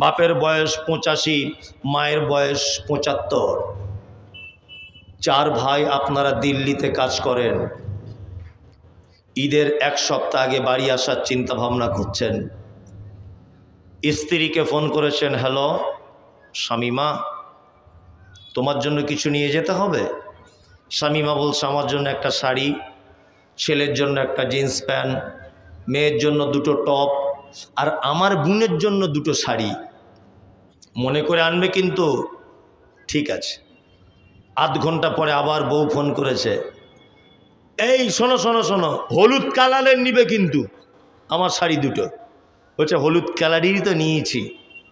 বাপের বয়স 85, মায়ের বয়স 75। 4 ভাই আপনারা দিল্লিতে কাজ করেন। ঈদের 1 সপ্তাহ আগে বাড়ি আসার চিন্তা ভাবনা করছেন। স্ত্রীকে ফোন করেছেন, হ্যালো শামিমা, তোমার জন্য কিছু নিয়ে যেতে হবে। শামিমা বলছে, আমার জন্য একটা শাড়ি, ছেলের জন্য একটা জিন্স প্যান্ট, মেয়ের জন্য 2টো টপ, আর আমার বোনের জন্য 2টো শাড়ি। মনে করে আনবে কিন্তু। ঠিক আছে। আধ ঘন্টা পরে আবার বউ ফোন করেছে, এই শোনো শোনো শোনো, হলুদ কালারের নিবে কিন্তু আমার শাড়ি 2টো। বলছে হলুদ কালারেরই তো নিয়েছি।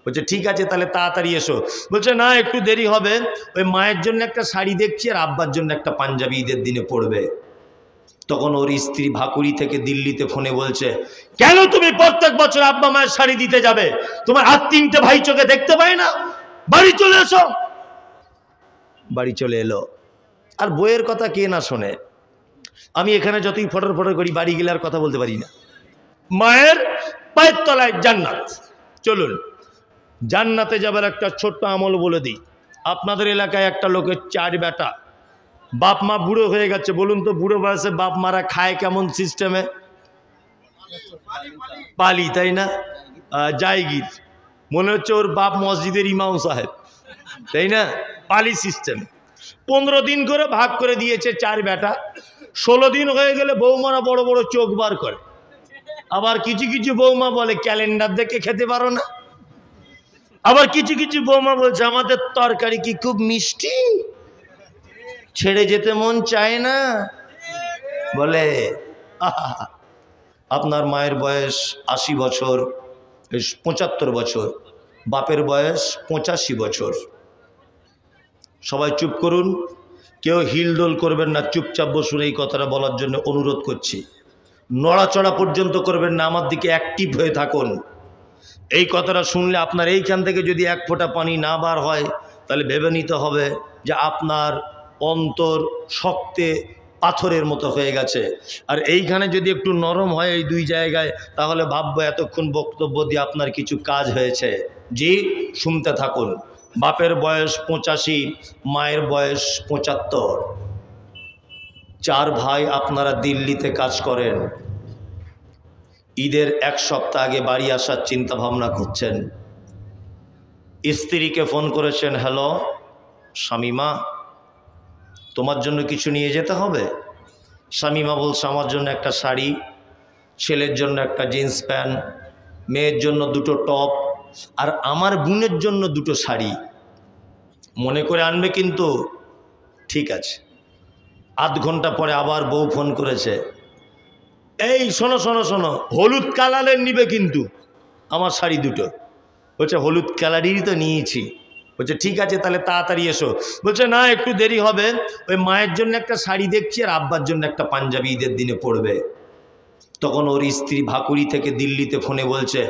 বলছে ঠিক আছে, তাহলে তাড়াতাড়ি এসো। বলছে না, একটু দেরি হবে, ওই মায়ের জন্য একটা শাড়ি দেখছি আর আব্বার জন্য একটা পাঞ্জাবি ঈদের দিনে পরবে। তখন ওর স্ত্রী ভাকুড়ি থেকে দিল্লিতে ফোনে বলছে, কেন তুমি প্রত্যেক বছর আব্বা মায়ের শাড়ি দিতে যাবে? তোমার আর 3টে ভাই চোখে দেখতে পায় না? বাড়ি চলে এসো। বাড়ি চলে এলো। আর বইয়ের কথা কে না শোনে? আমি এখানে যতই ফটর ফটর করি, বাড়ি গেলে আর কথা বলতে পারি না। মায়ের পায়ের তলায় জান্নাত। চলুন জান্নাতে যাবার একটা ছোট্ট আমল বলে দিই। আপনাদের এলাকায় একটা লোকের 4 বেটা, বাপ মা বুড়ো হয়ে গেছে। বলুন তো, বুড়ো বয়সে বাপ মারা খায় কেমন সিস্টেমে? পালি, তাই না? জায়গির। মনে হচ্ছে ওর বাপ মসজিদের ইমাম সাহেব, তাই না? পালি সিস্টেম। 15 দিন করে ভাগ করে দিয়েছে 4 বেটা। 16 দিন হয়ে গেলে বৌমারা বড় বড় চোখ বার করে। আবার কিছু কিছু বৌমা বলে, ক্যালেন্ডার দেখে খেতে পারো না? আবার কিছু কিছু বৌমা বলছে, আমাদের তরকারি কি খুব মিষ্টি, ছেড়ে যেতে মন চায় না। বলে আপনার মায়ের বয়স 80 বছর, 75 বছর, বাপের বয়স 85 বছর। সবাই চুপ করুন, কেউ হিলডোল করবেন না, চুপচাপ বসুন। এই কথাটা বলার জন্য অনুরোধ করছি। নড়াচড়া পর্যন্ত করবেন না, আমার দিকে অ্যাক্টিভ হয়ে থাকুন। এই কথাটা শুনলে আপনার এইখান থেকে যদি 1 ফোঁটা পানি না বার হয়, তাহলে ভেবে নিতে হবে যে আপনার অন্তর শক্তে পাথরের মতো হয়ে গেছে। আর এইখানে যদি একটু নরম হয় এই 2 জায়গায়, তাহলে ভাববো এতক্ষণ বক্তব্য দিয়ে আপনার কিছু কাজ হয়েছে। জি, শুনতে থাকুন। বাপের বয়স 85, মায়ের বয়স 75। 4 ভাই আপনারা দিল্লিতে কাজ করেন। ঈদের 1 সপ্তাহ আগে বাড়ি আসার চিন্তা ভাবনা করছেন। স্ত্রীকে ফোন করেছেন, হ্যালো শামিমা, তোমার জন্য কিছু নিয়ে যেতে হবে। শামিমা বলছে, আমার জন্য একটা শাড়ি, ছেলের জন্য একটা জিন্স প্যান্ট, মেয়ের জন্য 2টো টপ, আর আমার বোনের জন্য 2টো শাড়ি। মনে করে আনবে কিন্তু। ঠিক আছে। আধ ঘন্টা পরে আবার বউ ফোন করেছে, এই শোনো শোনো শোনো, হলুদ কালারের নিবে কিন্তু আমার শাড়ি 2টো। বলছে হলুদ কালারেরই তো নিয়েছি। বলছে ঠিক আছে, তাহলে তাড়াতাড়ি এসো। বলছে না, একটু দেরি হবে, ওই মায়ের জন্য একটা শাড়ি দেখছি আর আব্বার জন্য একটা পাঞ্জাবি ঈদের দিনে পরবে। তখন ওর স্ত্রী ভাকুড়ি থেকে দিল্লিতে ফোনে বলছে,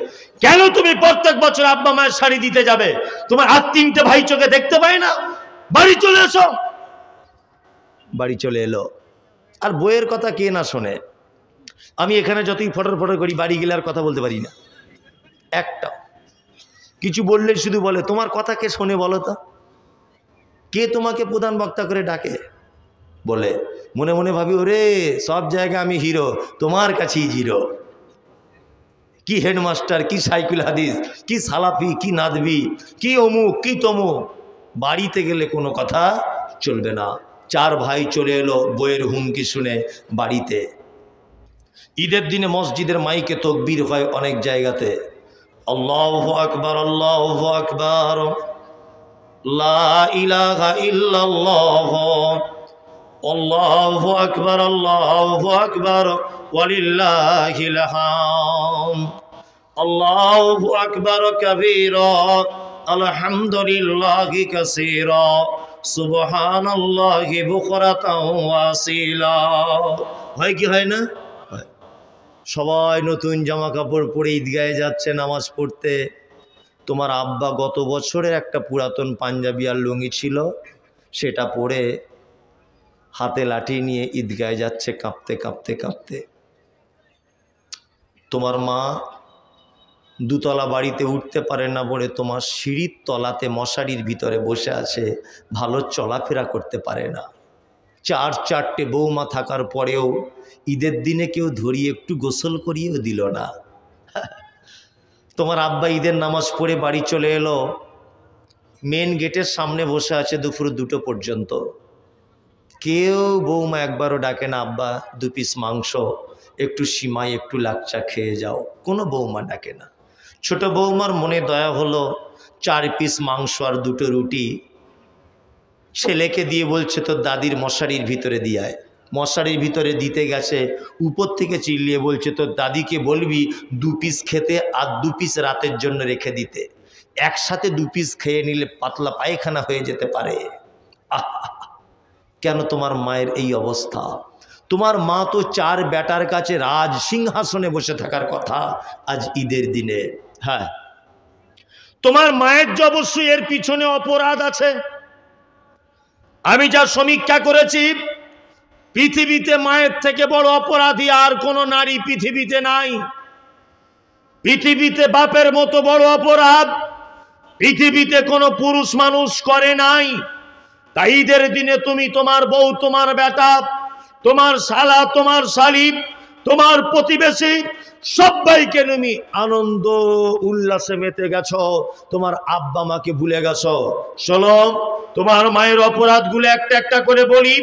কেন তুমি প্রত্যেক বছর আব্বা মায়ের শাড়ি দিতে যাবে? তোমার আর 3টে ভাই চোখে দেখতে পায় না? বাড়ি চলে এসো। বাড়ি চলে এলো। আর বইয়ের কথা কে না শোনে? আমি এখানে যতই ফটর ফটর করি, বাড়ি গেলে আর কথা বলতে পারি না। একটা কিছু বললে শুধু বলে, তোমার কথা কে শোনে বলো তো? কে তোমাকে প্রধান বক্তা করে ডাকে? বলে মনে মনে ভাবি, ওরে সব জায়গায় আমি হিরো, তোমার কাছেই জিরো। কি হেডমাস্টার, কি সাইকুল হাদিস, কি সালাফি, কি নাদবি, কি অমুক, কি তমুক। বাড়িতে গেলে কোনো কথা চলবে না। 4 ভাই চলে এলো বইয়ের হুমকি শুনে বাড়িতে। ঈদের দিনে মসজিদের মাইকে তাকবীর হয় অনেক জায়গাতে, আল্লাহু আকবার, আল্লাহু আকবার, লা ইলাহা ইল্লাল্লাহ, আল্লাহু আকবার, আল্লাহু আকবার, ওয়ালিল্লাহিল হামদ, আল্লাহু আকবার কাবীরা, আলহামদুলিল্লাহি কাসীরা, সুবহানাল্লাহি বুকরাতাও ওয়া আসীলা। হয় কি হয় না? সবাই নতুন জামা কাপড় পরে ঈদগাহে যাচ্ছে নামাজ পড়তে। তোমার আব্বা গত বছরের একটা পুরাতন পাঞ্জাবি আর লুঙ্গি ছিল, সেটা পরে হাতে লাঠি নিয়ে ঈদগাহে যাচ্ছে কাঁপতে কাঁপতে কাঁপতে। তোমার মা দুতলা বাড়িতে উঠতে পারে না বলে তোমার সিঁড়ির তলাতে মশারির ভিতরে বসে আছে, ভালো চলাফেরা করতে পারে না। চারটে বৌমা থাকার পরেও ঈদের দিনে কেউ ধরিয়ে একটু গোসল করিয়েও দিল না। তোমার আব্বা ঈদের নামাজ পড়ে বাড়ি চলে এলো, মেন গেটের সামনে বসে আছে দুপুর 2টো পর্যন্ত। কেউ বৌমা একবারও ডাকে না, আব্বা 2 পিস মাংস, একটু সিমাই, একটু লাচ্চা খেয়ে যাও, কোনো বৌমা ডাকে না। ছোট বৌমার মনে দয়া হলো, 4 পিস মাংস আর 2টো রুটি ছেলেকে দিয়ে বলছে তোর দাদির মশারির ভিতরে দিয়ায়। মশারির ভিতরে দিতে গেছে, উপর থেকে চিল্লিয়ে বলছে তোর দাদিকে বলবি 2 পিস খেতে আর 2 পিস রাতের জন্য রেখে দিতে, একসাথে 2 পিস খেয়ে নিলে পাতলা পায়খানা হয়ে যেতে পারে। কেন তোমার মায়ের এই অবস্থা? তোমার মা তো 4 বেটার কাছে রাজ সিংহাসনে বসে থাকার কথা আজ ঈদের দিনে। হ্যাঁ, তোমার মায়ের যে অবশ্যই এর পিছনে অপরাধ আছে। আমি যা সমীক্ষা করেছি, পৃথিবীতে মায়ের থেকে বড় অপরাধী আর কোনো নারী পৃথিবীতে নাই। পৃথিবীতে বাপের মতো বড় অপরাধ পৃথিবীতে কোনো পুরুষ মানুষ করে নাই। তাই ঈদের দিনে তুমি তোমার বউ, তোমার বেটা, তোমার শালা, তোমার শালী, তোমার প্রতিবেশী সবাইকে তুমি আনন্দ উল্লাসে মেতে গেছো, তোমার আব্বা মাকে ভুলে গেছো। শোনো, তোমার মায়ের অপরাধগুলো একটা একটা করে বলি।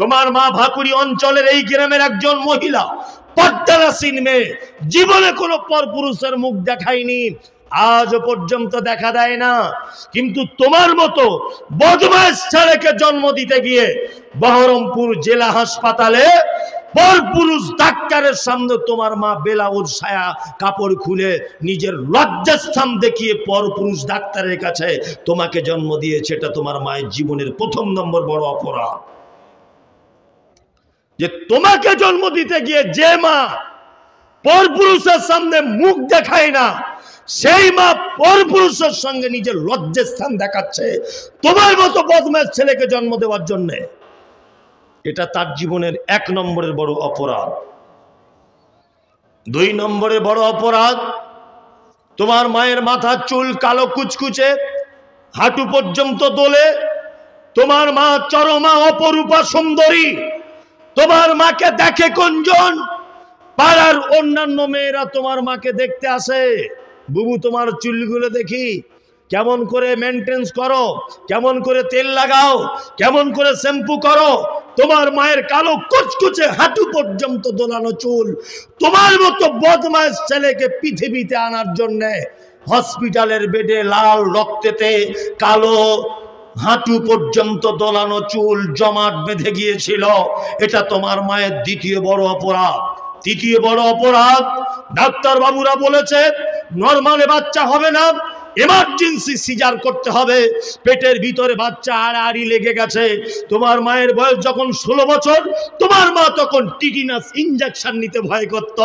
তোমার মা ভাকুড়ি অঞ্চলের এই গ্রামের একজন মহিলা, পর্দারাসীন মেয়ে, জীবনে কোনো পরপুরুষের মুখ দেখায়নি, আজও পর্যন্ত দেখা দেয় না। কিন্তু তোমার মতো বদমাশ ছেলেকে জন্ম দিতে গিয়ে বহরমপুর জেলা হাসপাতালে পরপুরুষ ডাক্তারের সামনে তোমার মা বেলাউজ ছায়া কাপড় খুলে নিজের লজ্জাস্থান দেখিয়ে পরপুরুষ ডাক্তারের কাছে তোমাকে জন্ম দিয়েছে। এটা তোমার মায়ের জীবনের 1 নম্বর বড় অপরাধ। যে তোমাকে জন্ম দিতে গিয়ে যে মা পরপুরুষের সামনে মুখ দেখায় না, সেই মা পরপুরুষের সঙ্গে নিজের লজ্জাস্থান দেখাচ্ছে তোমার মতো বদমাশ ছেলেকে জন্ম দেওয়ার জন্য। এটা তার জীবনের 1 নম্বরের বড় অপরাধ। 2 নম্বরের বড় অপরাধ, তোমার মায়ের মাথার চুল কালো কুচকুচে, হাঁটু পর্যন্ত দোলে। তোমার মা চরমা অপরূপা সুন্দরী। তোমার মাকে দেখে কোনজন? পাড়ার অন্যান্য মেয়েরা তোমার মাকে দেখতে আসে। বুবু, তোমার চুলগুলো দেখি, কেমন করে মেনটেন্স করো, কেমন করে তেল লাগাও, কেমন করে শ্যাম্পু করো। তোমার মায়ের কালো কুচকুচে হাঁটু পর্যন্ত দোলানো চুল। তোমার মতো বদমাশ ছেলেকে পৃথিবীতে আনার জন্য হসপিটালের বেডে লাল রক্তেতে কালো হাঁটু পর্যন্ত দোলানো চুল জমাট বেঁধে গিয়েছিল। এটা তোমার মায়ের 2য় বড় অপরাধ। 3য় বড় অপরাধ, ডাক্তার বাবুরা বলেছে নরমালে বাচ্চা হবে না, এমার্জেন্সি সিজার করতে হবে। পেটের ভিতরে বাচ্চা আড়াআড়ি লেগে গেছে। তোমার মায়ের বয়স যখন 16 বছর, তোমার মা তখন টিটিনাস ইনজেকশন নিতে ভয় করত।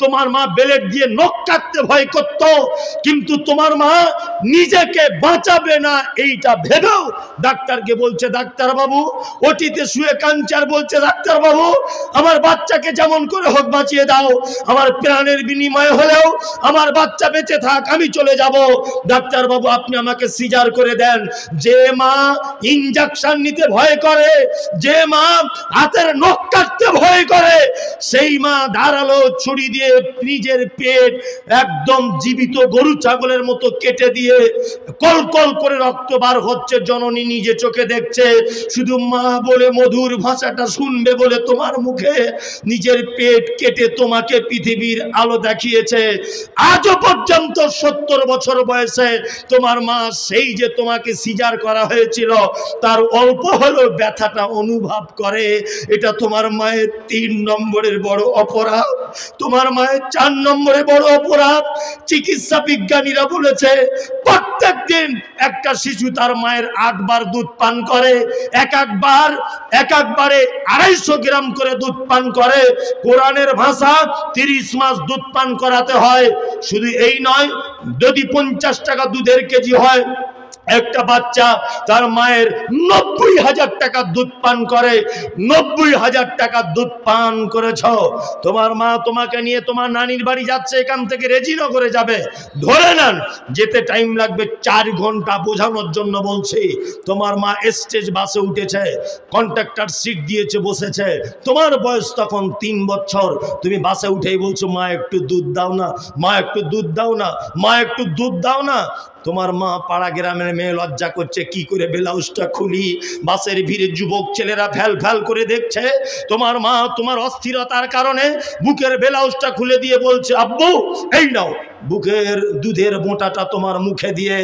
তোমার মা ব্লেড দিয়ে নখ কাটতে ভয় করত। কিন্তু তোমার মা নিজেকে বাঁচাবে না এইটা ভেবেও ডাক্তারকে বলছে, ডাক্তার বাবু ওটিতে শুয়ে কাঁদছে আর বলছে, ডাক্তার বাবু আমার বাচ্চাকে যেমন করে হোক বাঁচিয়ে দাও, আমার প্রাণের বিনিময়ে হলেও আমার বাচ্চা বেঁচে থাক, আমি চলে যাব। ডাক্তার বাবু আপনি আমাকে সিজার করে দেন। যে মা ইনজেকশন নিতে ভয় করে, যে মা হাতের নখ কাটতে ভয় করে, সেই মা ধারালো ছুরি দিয়ে নিজের পেট একদম জীবিত গরু ছাগলের মতো কেটে দিয়ে কলকল করে রক্ত বার হচ্ছে, জননী নিজে চোখে দেখছে। শুধু মা বলে মধুর ভাষাটা শুনবে বলে তোমার মুখে নিজের পেট কেটে তোমাকে পৃথিবীর আলো দেখিয়েছে। আজও পর্যন্ত 70 বছর বয়সে তোমার মা সেই যে তোমাকে সিজার করা হয়েছিল তার অল্প হলেও ব্যথাটা অনুভব করে। এটা তোমার মায়ের 3 নম্বরের বড় অপরাধ। তোমার মায়ের 4 নম্বরে বড় অপরাধ, চিকিৎসা বিজ্ঞানীরা বলেছে প্রত্যেক দিন একটা শিশু তার মায়ের 8 বার দুধ পান করে। একবারে 250 গ্রাম করে দুধ পান করে। কোরআনের ভাষা 30 মাস দুধ পান করাতে হয়। শুধু এই নয়, যদি 50 টাকা দুধের কেজি হয়, একটা বাচ্চা তার মায়ের 90,000 টাকা দুধ পান করে, 90,000 টাকা দুধ পান করেছ, তোমার মা তোমাকে নিয়ে তোমার নানির বাড়ি যাচ্ছে, এখান থেকে রেজিনগরে যাবে, ধরে নেন যেতে টাইম লাগবে 4 ঘন্টা, বোঝানোর জন্য বলছি। তোমার মা স্টেজ বাসে উঠেছে, কন্ট্রাক্টর সিট দিয়েছে, বসেছে, তোমার বয়স তখন 3 বছর, তুমি বাসে উঠেই বলছো মা একটু দুধ দাও না, মা একটু দুধ দাও না, মা একটু দুধ দাও না। তোমার মা পাড়া গ্রামের মেয়ে লজ্জা করছে, কি করে ব্লাউজটা খুলি, বাসের ভিড়ে যুবক ছেলেরা ফ্যাল ফ্যাল করে দেখছে। তোমার মা তোমার অস্থিরতার কারণে বুকের ব্লাউজটা খুলে দিয়ে বলছে আব্বু এই নাও, বুকের দুধের মোটাটা তোমার মুখে দিয়ে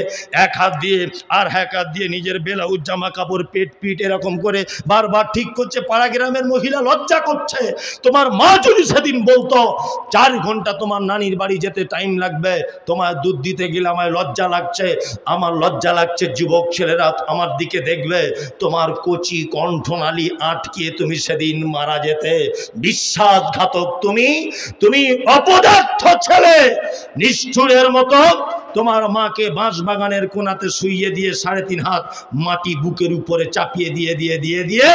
এক হাত দিয়ে আর এক হাত দিয়ে নিজের ব্লাউজ জামা কাপড় পেট পিট এরকম করে বারবার ঠিক করছে। পাড়া গ্রামের মহিলা লজ্জা করছে। তোমার মা যদি সেদিন বলতো 4 ঘন্টা তোমার নানির বাড়ি যেতে টাইম লাগবে, তোমার দুধ দিতে গেলে আমার লজ্জা লাগছে, আমার লজ্জা লাগছে, যুবক ছেলেরা আমার দিকে দেখবে, তোমার কচি কণ্ঠনালী আটকিয়ে তুমি সেদিন মারা যেতে। বিশ্বাসঘাতক তুমি, তুমি অপদার্থ ছেলে, নিষ্ঠুরের মতো তোমার মাকে বাঁশ বাগানের কোনাতে শুইয়ে দিয়ে 3.5 হাত মাটি বুকের উপরে চাপিয়ে দিয়ে দিয়ে দিয়ে দিয়ে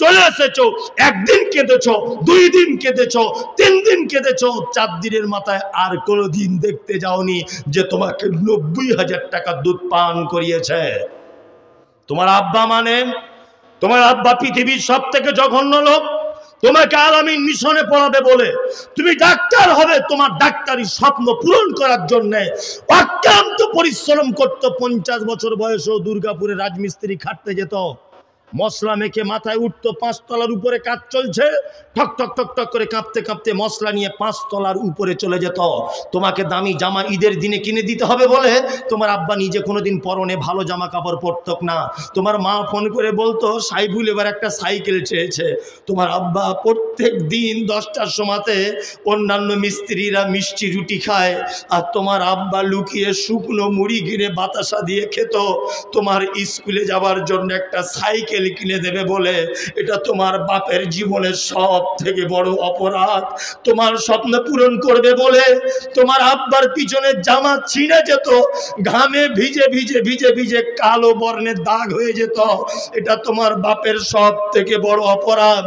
চলে এসেছো। 1 দিন কেঁদেছো, 2 দিন কেঁদেছো, 3 দিন কেঁদেছো, 4 দিনের মাথায় আর কোনো দিন দেখতে যাওনি যে তোমাকে 90,000 টাকা দুধ পান করিয়েছে। তোমার আব্বা মানে, তোমার আব্বা পৃথিবীর সব থেকে জঘন্য লোক। তোমাকে আলামিন মিশনে পড়াবে বলে তুমি ডাক্তার হবে, তোমার ডাক্তারি স্বপ্ন পূরণ করার জন্য অক্লান্ত পরিশ্রম করতো। 50 বছর বয়সেও দুর্গাপুরে রাজমিস্ত্রি খাটতে যেত, মশলা মেখে মাথায় উঠতো, 5 তলার উপরে কাজ চলছে, ঠক ঠক ঠক ঠক করে কাঁপতে কাঁপতে মশলা নিয়ে 5 তলার উপরে চলে যেত। তোমাকে দামি জামা ঈদের দিনে কিনে দিতে হবে বলে তোমার আব্বা নিজে কোনোদিন পরনে ভালো জামা কাপড় পরতো না। তোমার মা ফোন করে বলতো সাইবুল এবার একটা সাইকেল চেয়েছে। তোমার আব্বা প্রত্যেক দিন 10টার সময়তে অন্যান্য মিস্ত্রিরা মিষ্টি রুটি খায়, আর তোমার আব্বা লুকিয়ে শুকনো মুড়ি কিনে বাতাসা দিয়ে খেত তোমার স্কুলে যাওয়ার জন্য একটা সাইকেল কিনে দেবে বলে। এটা তোমার বাপের জীবনের সব থেকে বড় অপরাধ। তোমার স্বপ্ন পূরণ করবে বলে তোমার আব্বার পিছনে জামা ছিঁড়ে যেত, ঘামে ভিজে ভিজে ভিজে ভিজে কালো বর্ণের দাগ হয়ে যেত। এটা তোমার বাপের সব থেকে বড় অপরাধ।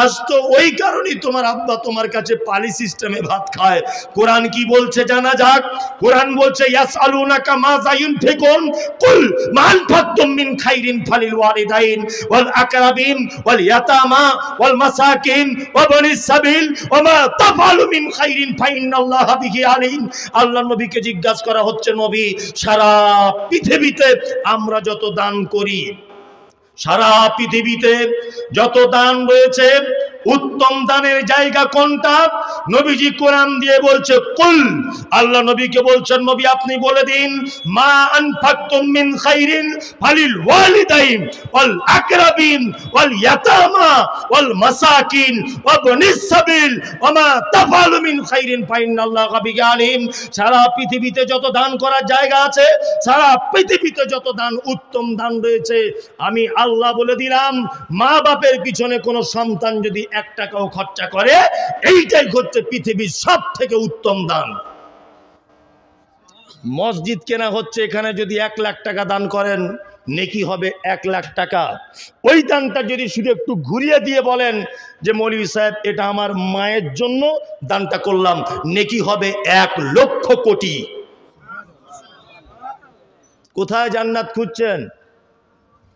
আজ তো ওই কারণেই তোমার আব্বা তোমার কাছে পালি সিস্টেমে ভাত খায়। কোরআন কি বলছে জানা যাক। কোরআন বলছে ইয়াসআলুনাকা মাযা ইউনফিকুন কুল মা আনফাকতুম মিন খাইরিন ফালিল ওয়ালিদাইন ওয়াল আকরাবিন ওয়াল ইয়াতামা ওয়াল মাসাকিন ওয়া বনিস সাবিল ওয়া মা তাফআলু মিন খাইরিন ফাইন্নাল্লাহা বিহি আলিম। আল্লাহর নবীকে জিজ্ঞাসা করা হচ্ছে, নবী সারা পৃথিবীতে আমরা যত দান করি, সারা পৃথিবীতে যত দান রয়েছে, উত্তম দানের জায়গা কোনটা? নবীজি কোরআন দিয়ে বলছে কুল। আল্লাহ নবীকে বলছেন নবী আপনি বলে দিন মা আনফাকতুম মিন খাইরিন ফালিল ওয়ালিদাইন ওয়াল আকরাবিন ওয়াল ইয়াতামা ওয়াল মাসাকিন ওয়া বনিস সাবিল ওয়া মা তাফআলু মিন খাইরিন ফাইন্নাল্লাহা বিহি আলিম। সারা পৃথিবীতে যত দান করার জায়গা আছে, সারা পৃথিবীতে যত দান উত্তম দান রয়েছে, আমি আল্লাহ বলে দিলাম মা বাপের পিছনে কোনো সন্তান যদি 1 টাকাও খরচা করে, এইটাই হচ্ছে পৃথিবীর সব থেকে উত্তম দান। মসজিদ কেনা হচ্ছে, এখানে যদি 1 লাখ টাকা দান করেন নেকি হবে 1 লাখ টাকা। ওই দানটা যদি শুধু একটু ঘুরিয়ে দিয়ে বলেন যে মৌলভী সাহেব এটা আমার মায়ের জন্য দানটা করলাম, নেকি হবে 1 লক্ষ কোটি। কোথায় জান্নাত খুঁজছেন?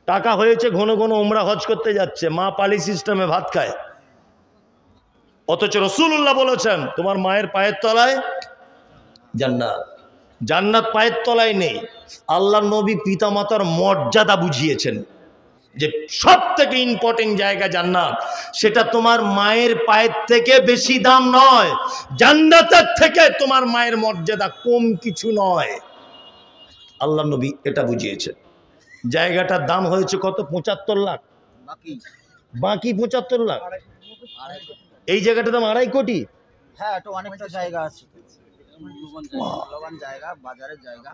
টাকা হয়েছে, ঘন ঘন উমরা হজ করতে যাচ্ছে, মা পালি সিস্টেমে ভাত খায়। অথচ রাসূলুল্লাহ বলেছেন তোমার মায়ের পায়ের তলায় জান্নাত। জান্নাত পায়ের তলায় নেই। আল্লাহর নবী পিতামাতার মর্যাদা বুঝিয়েছেন যে সব থেকে ইম্পর্টেন্ট জায়গা জান্নাত, সেটা তোমার মায়ের পায়ের থেকে বেশি দাম নয়। জান্নাতের থেকে তোমার মায়ের মর্যাদা কম কিছু নয়। আল্লাহর নবী এটা বুঝিয়েছেন। জায়গাটার দাম হয়েছে কত? 75 লাখ, বাকি 75 লাখ। এই জায়গাটার দাম 2.5 কোটি। হ্যাঁ, তো অনেকটা জায়গা আছে, জায়গা, বাজারের জায়গা।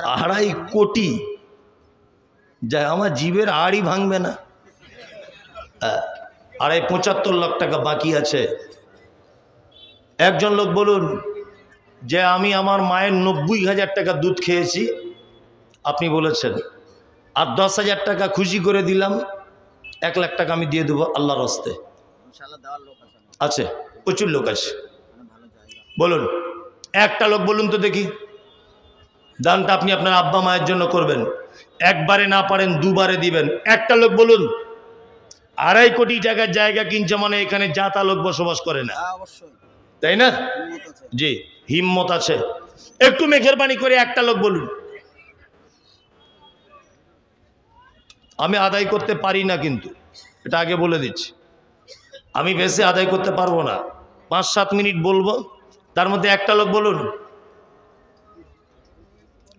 2.5 কোটি যায়, আমার জীবের আড়ই ভাঙবে না। 75 লাখ টাকা বাকি আছে। একজন লোক বলুন যে আমি আমার মায়ের 90,000 টাকা দুধ খেয়েছি। আপনি বলেছেন আর 10,000 টাকা খুশি করে দিলাম, 1 লাখ টাকা আমি দিয়ে দেবো আল্লাহর হস্তে। ইনশাআল্লাহ দেওয়ার লোক আছে আছে, প্রচুর লোক আছে। ভালো জায়গা। বলুন, একটা লোক বলুন তো দেখি। দানটা আপনি আপনার আব্বা মায়ের জন্য করবেন, একবারে না পারেন 2বারে দিবেন। একটা লোক বলুন। 2.5 কোটি টাকার জায়গা কিনছে মানে এখানে জাতা লোক বসবাস করে না, হ্যাঁ অবশ্যই তাই না? হিম্মত আছে। জি, হিম্মত আছে। একটু মেহেরবানি করে একটা লোক বলুন। আমি আদায় করতে পারি না, কিন্তু এটা আগে বলে দিচ্ছি, আমি বেশি আদায় করতে পারবো না। 5-7 মিনিট বলবো, তার মধ্যে একটা লোক বলুন।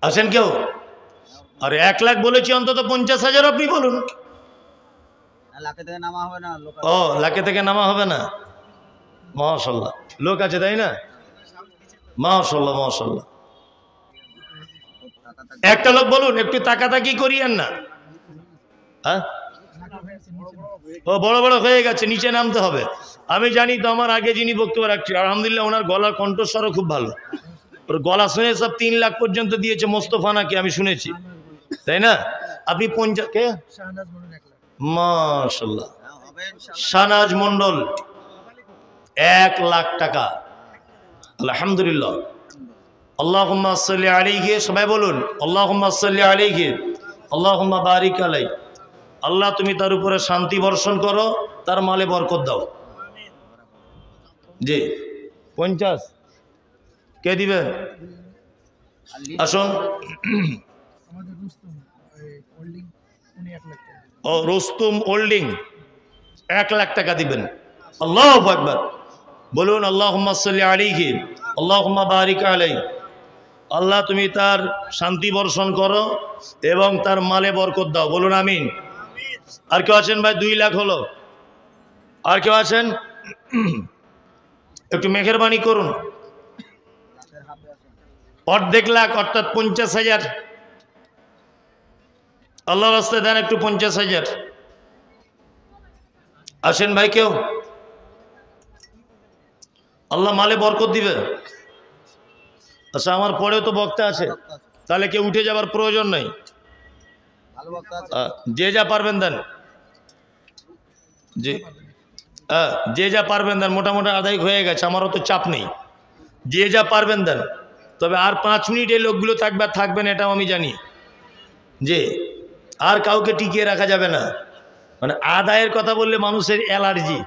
আছেন কেউ? আরে 1 লাখ বলেছি, অন্তত 50,000 আপনি বলুন। লাখে থেকে নামা হবে না লোক ও, লাখে থেকে নামা হবে না? মাশাআল্লাহ, লোক আছে তাই না? মাশাআল্লাহ মাশাআল্লাহ। একটা লোক বলুন, একটু তাকাতাকি করিয়েন না। হ্যাঁ, ও বড় বড় হয়ে গেছে, নিচে নামতে হবে। আমি জানি তো, আমার আগে যিনি বক্তব্য রাখছি আলহামদুলিল্লাহ, ওনার গলার কণ্ঠস্বরও খুব ভালো। ওর গলা শুনে সব 3 লাখ পর্যন্ত দিয়েছে মোস্তফানাকে, আমি শুনেছি, তাই না? আপনি 50 কে? মাশাআল্লাহ, হবে ইনশাআল্লাহ। শাহনাজ মন্ডল 1 লাখ টাকা। আলহামদুলিল্লাহ, আল্লাহুম্মা সাল্লি আলাইহি। সবাই বলুন আল্লাহুম্মা সাল্লি আলাইহি, আল্লাহুম্মা বারিক আলাই। আল্লাহ তুমি তার উপরে শান্তি বর্ষণ করো, তার মালে বরকত দাও। জি, 50 কে দিবেন? আর লিড আসুন। ও, রুস্তুম হোল্ডিং 1 লাখ টাকা দিবেন। আল্লাহু আকবার। বলুন আল্লাহুম্মা সাল্লি আলাইহি, আল্লাহুম্মা বারিক আলাই। আল্লাহ তুমি তার শান্তি বর্ষণ করো এবং তার মালে বরকত দাও। বলুন আমিন। আর কেউ আছেন ভাই? 2 লাখ হলো। আর কেউ আছেন? একটু মেহেরবানি করুন। লাখের হাফে আছে। 1.5 লাখ অর্থাৎ 50,000। আল্লাহর রাস্তায় দেন একটু 50,000। আসেন ভাই কেউ? আল্লাহ মালে বরকত দিবে। আচ্ছা, আমার পরেও তো বক্তা আছে, তাহলে কেউ উঠে যাবার প্রয়োজন নেই। ভালো বক্তা আছে। যে যা পারবেন দেন। জি, যে যা পারবেন দেন। মোটামুটি আদায় হয়ে গেছে, আমারও তো চাপ নেই। যে যা পারবেন দেন। তবে আর 5 মিনিট এই লোকগুলো থাকবে, আর থাকবেন এটাও আমি জানি। যে আর কাউকে টিকিয়ে রাখা যাবে না। মানে আদায়ের কথা বললে মানুষের অ্যালার্জি।